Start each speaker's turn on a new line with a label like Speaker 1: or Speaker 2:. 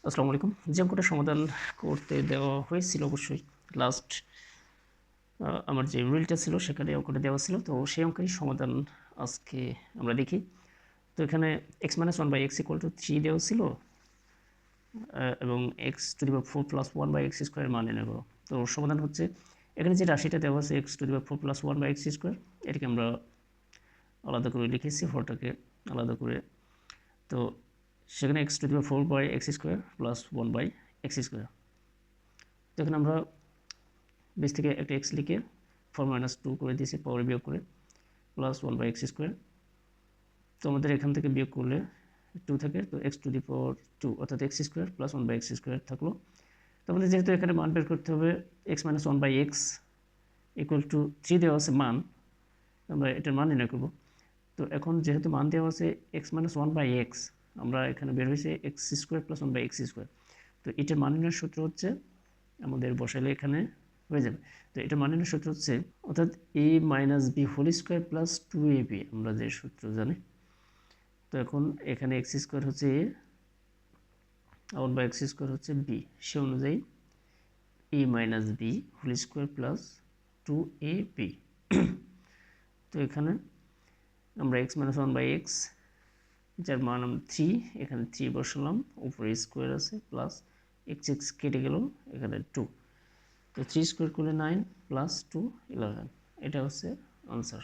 Speaker 1: আসসালামু আলাইকুম। যে অঙ্কটা সমাধান করতে দেওয়া হয়েছিল অবশ্যই লাস্ট আমার যে রিলটা ছিল সেখানে অঙ্কটা দেওয়া ছিল। তো সেই অঙ্কেরই সমাধান আজকে আমরা দেখি। তো এখানে x - 1/x = 3 দেওয়া ছিল এবং x⁴ + 1/x² মান নির্ণয় করো। তো সমাধান হচ্ছে এখানে যে রাশিটা দেওয়া আছে x⁴ + 1/x², এটাকে আমরা আলাদা করে লিখেছি, হরটাকে আলাদা করে। তো সেখানে x⁴/x² + 1/x²। তো এখানে আমরা বেস থেকে একটা x লিখে 4 - 2 করে দিয়েছি, পাওয়ারে বিয়োগ করে, প্লাস 1/x²। তো আমাদের এখান থেকে বিয়োগ করলে 2 থাকে, তো x⁴ অর্থাৎ x² + 1/x² থাকলো। তো আমাদের যেহেতু এখানে মান বের করতে হবে x - 1/x = 3 দেওয়া আছে মান, আমরা এটার মান নির্ণয় করব। তো এখন যেহেতু মান দেওয়া আছে x - 1/x, আমরা এখানে বের হয়েছে x² + 1/x²। তো এটার মান নির্ণয়ের সূত্র হচ্ছে, আমাদের বসাইলে এখানে হয়ে যাবে। তো এটা মান নির্ণয়ের সূত্র হচ্ছে অর্থাৎ a - b² + 2ab, আমরা যে সূত্র জানি। তো এখন এখানে x² হচ্ছে a, 1/x² হচ্ছে b, সে অনুযায়ী a - b² + 2ab। তো এখানে আমরা x - 1/x, যার মান 3, এখানে 3 বসালাম, উপরে স্কোয়ার আছে, প্লাস x কেটে গেল, এখানে 2। তো 3 স্কোয়ার করলে 9 + 2 11, এটা হচ্ছে আনসার।